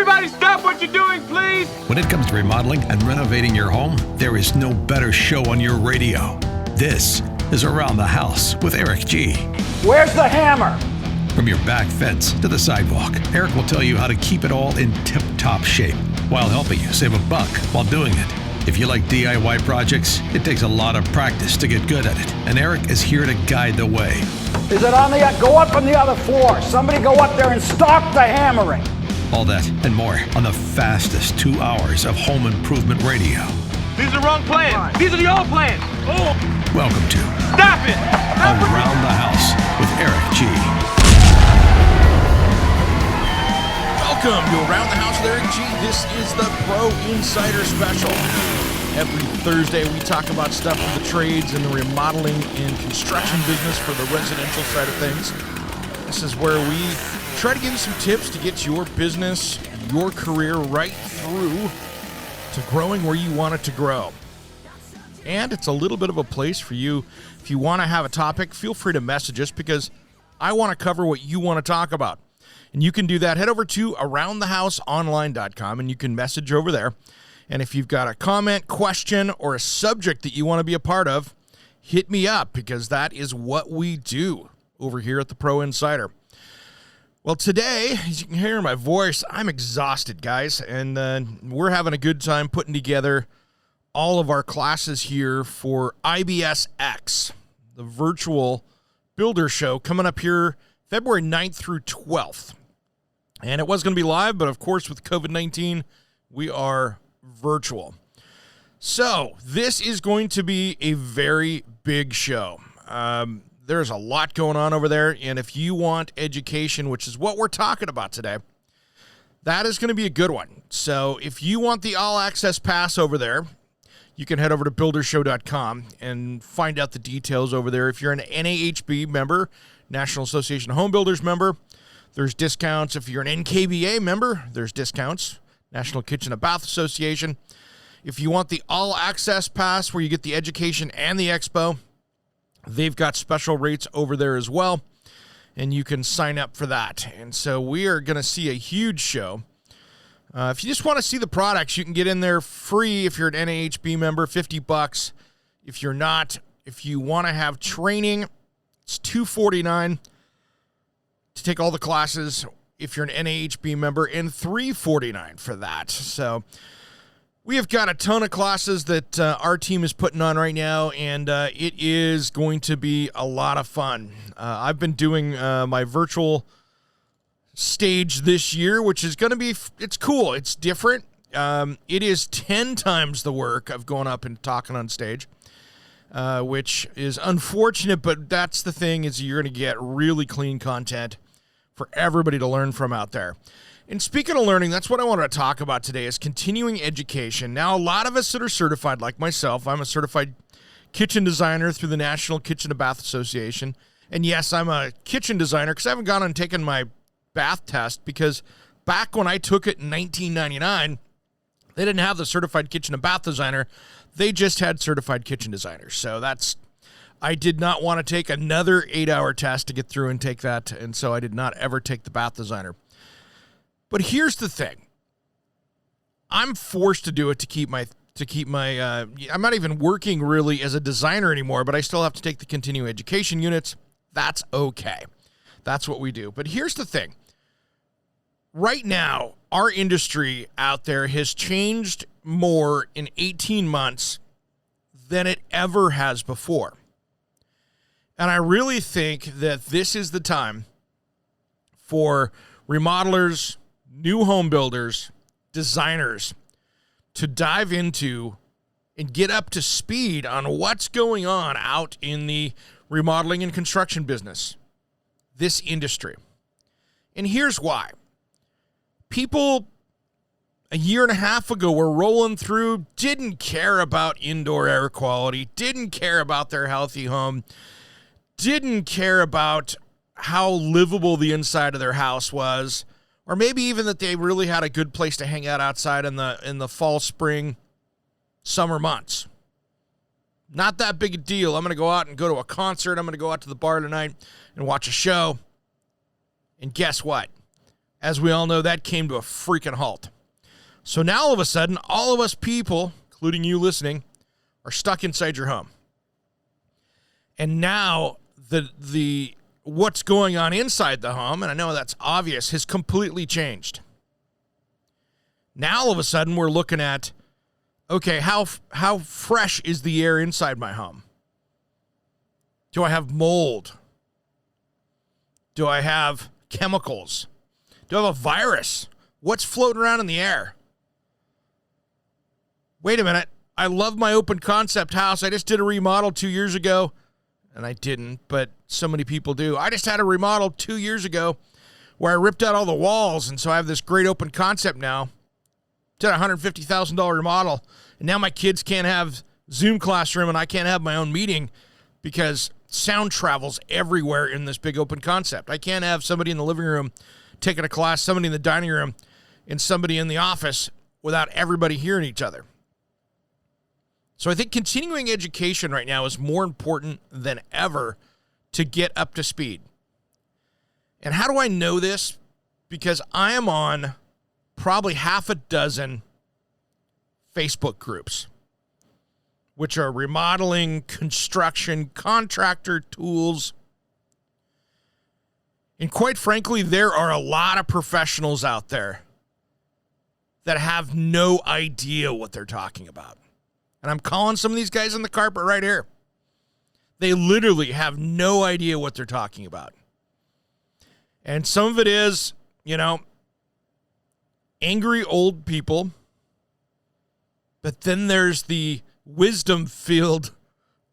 Everybody stop what you're doing, please! When it comes to remodeling and renovating your home, there is no better show on your radio. This is Around the House with Eric G. Where's the hammer? From your back fence to the sidewalk, Eric will tell you how to keep it all in tip-top shape while helping you save a buck while doing it. If you like DIY projects, it takes a lot of practice to get good at it, and Eric is here to guide the way. Is it on the, go up on the other floor. Somebody go up there and stop the hammering. All that and more on the fastest 2 hours of home improvement radio. These are the wrong plans. These are the old plans. Oh! Welcome to Stop it! Around the House with Eric G. Welcome to Around the House with Eric G. This is the Pro Insider Special. Every Thursday we talk about stuff for the trades and the remodeling and construction business for the residential side of things. This is where we try to give you some tips to get your business, your career right through to growing where you want it to grow. And it's a little bit of a place for you. If you want to have a topic, feel free to message us because I want to cover what you want to talk about. And you can do that. Head over to aroundthehouseonline.com and you can message over there. And if you've got a comment, question, or a subject that you want to be a part of, hit me up because that is what we do over here at the Pro Insider. Well, today, as you can hear in my voice, I'm exhausted, guys. And we're having a good time putting together all of our classes here for IBSX, the virtual builder show coming up here February 9th through 12th. And it was going to be live, but of course with COVID-19, we are virtual. So this is going to be a very big show. There's a lot going on over there, and if you want education, which is what we're talking about today, that is going to be a good one. So if you want the all-access pass over there, you can head over to buildershow.com and find out the details over there. If you're an NAHB member, National Association of Home Builders member, there's discounts. If you're an NKBA member, there's discounts. National Kitchen and Bath Association. If you want the all-access pass where you get the education and the expo, they've got special rates over there as well, and you can sign up for that. And so we are going to see a huge show. If you just want to see the products, you can get in there free if you're an NAHB member, $50. If you're not, if you want to have training, it's $249 to take all the classes if you're an NAHB member, and $349 for that. So we have got a ton of classes that our team is putting on right now, and it is going to be a lot of fun. I've been doing my virtual stage this year, which is going to be, it's cool. It's different. It is 10 times the work of going up and talking on stage, which is unfortunate, but that's the thing is you're going to get really clean content for everybody to learn from out there. And speaking of learning, that's what I wanted to talk about today is continuing education. Now, a lot of us that are certified, like myself, I'm a certified kitchen designer through the National Kitchen and Bath Association. And yes, I'm a kitchen designer because I haven't gone and taken my bath test because back when I took it in 1999, they didn't have the certified kitchen and bath designer. They just had certified kitchen designers. So I did not want to take another 8-hour test to get through and take that. And so I did not ever take the bath designer. But here's the thing. I'm forced to do it to keep my I'm not even working really as a designer anymore, but I still have to take the continuing education units. That's okay. That's what we do. But here's the thing. Right now, our industry out there has changed more in 18 months than it ever has before. And I really think that this is the time for remodelers, new home builders, designers to dive into and get up to speed on what's going on out in the remodeling and construction business, this industry. And here's why. People a year and a half ago were rolling through, didn't care about indoor air quality, didn't care about their healthy home, didn't care about how livable the inside of their house was, or maybe even that they really had a good place to hang out outside in the fall, spring, summer months. Not that big a deal. I'm going to go out and go to a concert. I'm going to go out to the bar tonight and watch a show. And guess what? as we all know, that came to a freaking halt. So now all of a sudden, all of us people, including you listening, are stuck inside your home. And now the what's going on inside the home, and I know that's obvious, has completely changed. Now all of a sudden we're looking at, okay, how fresh is the air inside my home? Do I have mold? Do I have chemicals? Do I have a virus? What's floating around in the air? Wait a minute. I love my open concept house. I just did a remodel 2 years ago. And I didn't, but so many people do. I just had a remodel 2 years ago where I ripped out all the walls, and so I have this great open concept now. Did a $150,000 remodel, and now my kids can't have Zoom classroom, and I can't have my own meeting because sound travels everywhere in this big open concept. I can't have somebody in the living room taking a class, somebody in the dining room, and somebody in the office without everybody hearing each other. So I think continuing education right now is more important than ever to get up to speed. And how do I know this? Because I am on probably half a dozen Facebook groups, which are remodeling, construction, contractor tools. And quite frankly, there are a lot of professionals out there that have no idea what they're talking about. And I'm calling some of these guys on the carpet right here. They literally have no idea what they're talking about. And some of it is, angry old people. But then there's the wisdom-filled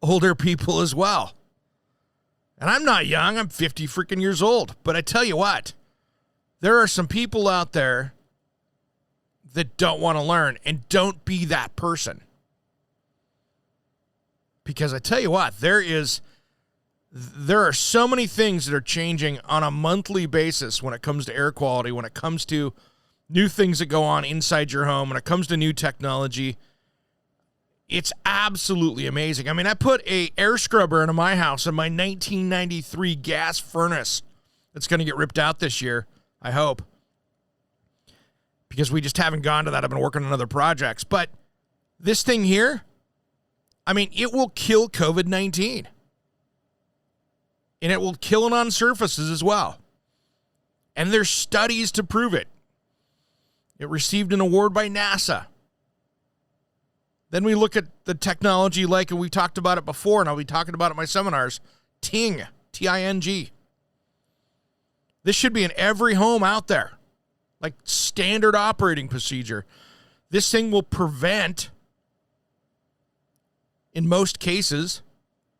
older people as well. And I'm not young. I'm 50 freaking years old. But I tell you what, there are some people out there that don't want to learn, and don't be that person. Because I tell you what, there are so many things that are changing on a monthly basis when it comes to air quality, when it comes to new things that go on inside your home, when it comes to new technology. It's absolutely amazing. I mean, I put a air scrubber into my house in my 1993 gas furnace that's going to get ripped out this year, I hope. Because we just haven't gone to that. I've been working on other projects. But this thing here, I mean, it will kill COVID-19. And it will kill it on surfaces as well. And there's studies to prove it. It received an award by NASA. Then we look at the technology and we talked about it before, and I'll be talking about it at my seminars, Ting, T-I-N-G. This should be in every home out there, like standard operating procedure. This thing will prevent, in most cases,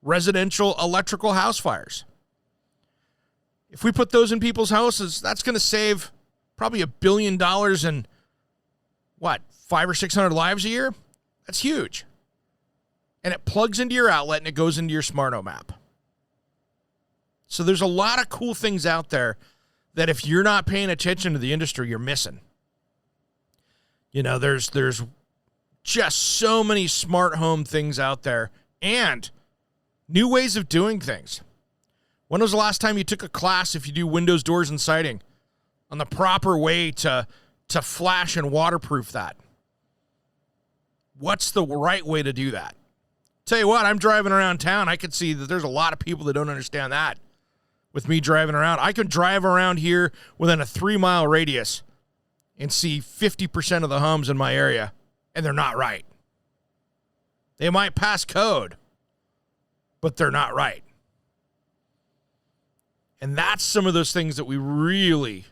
residential electrical house fires. If we put those in people's houses, that's going to save probably $1 billion in, 500 or 600 lives a year? That's huge. And it plugs into your outlet and it goes into your smart home app. So there's a lot of cool things out there that if you're not paying attention to the industry, you're missing. There's just so many smart home things out there and new ways of doing things. When was the last time you took a class, if you do windows, doors, and siding, on the proper way to flash and waterproof that? What's the right way to do that? Tell you what, I'm driving around town. I could see that there's a lot of people that don't understand that. With me driving around, I can drive around here within a 3-mile radius and see 50% of the homes in my area, and they're not right. They might pass code, but they're not right. And that's some of those things that we really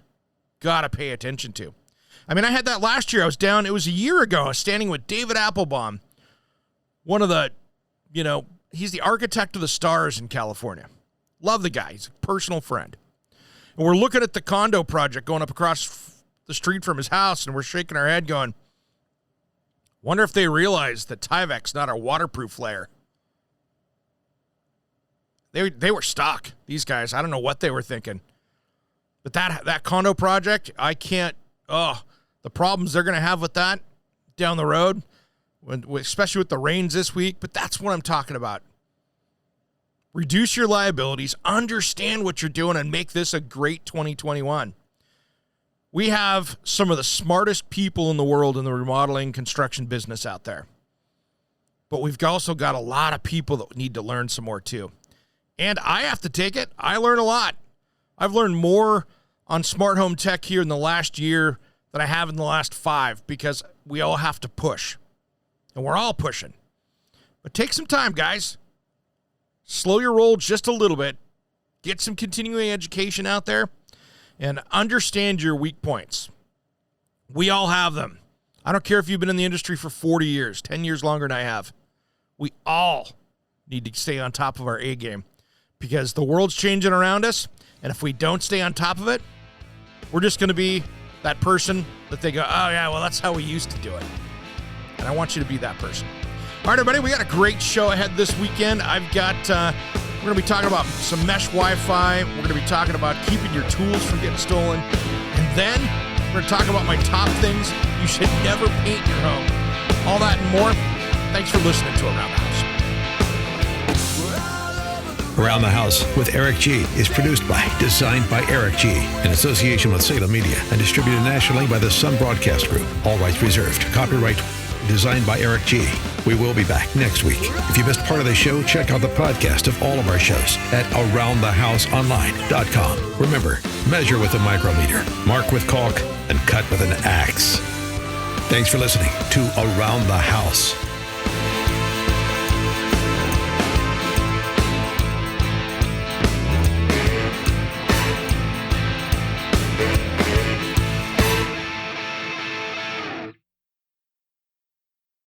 got to pay attention to. I mean, I had that last year. I was down, it was a year ago. I was standing with David Applebaum, one of the, he's the architect of the stars in California. Love the guy. He's a personal friend. And we're looking at the condo project going up across the street from his house, and we're shaking our head going, wonder if they realize that Tyvek's not a waterproof layer. They were stuck, these guys. I don't know what they were thinking. But that condo project, I can't, the problems they're going to have with that down the road, especially with the rains this week. But that's what I'm talking about. Reduce your liabilities, understand what you're doing, and make this a great 2021. We have some of the smartest people in the world in the remodeling construction business out there. But we've also got a lot of people that need to learn some more too. And I have to take it. I learn a lot. I've learned more on smart home tech here in the last year than I have in the last 5 because we all have to push. And we're all pushing. But take some time, guys. Slow your roll just a little bit. Get some continuing education out there and understand your weak points. We all have them. I don't care if you've been in the industry for 40 years, 10 years longer than I have. We all need to stay on top of our A game because the world's changing around us, and if we don't stay on top of it, we're just going to be that person that they go, oh, yeah, well, that's how we used to do it. And I want you to be that person. All right, everybody, we got a great show ahead this weekend. I've got, we're going to be talking about some mesh Wi-Fi. We're going to be talking about keeping your tools from getting stolen. And then we're going to talk about my top things you should never paint your home. All that and more. Thanks for listening to Around the House. Around the House with Eric G. is produced by, designed by Eric G. in association with Salem Media and distributed nationally by the Sun Broadcast Group. All rights reserved. Copyright designed by Eric G. We will be back next week. If you missed part of the show, check out the podcast of all of our shows at AroundTheHouseOnline.com. Remember, measure with a micrometer, mark with caulk, and cut with an axe. Thanks for listening to Around the House.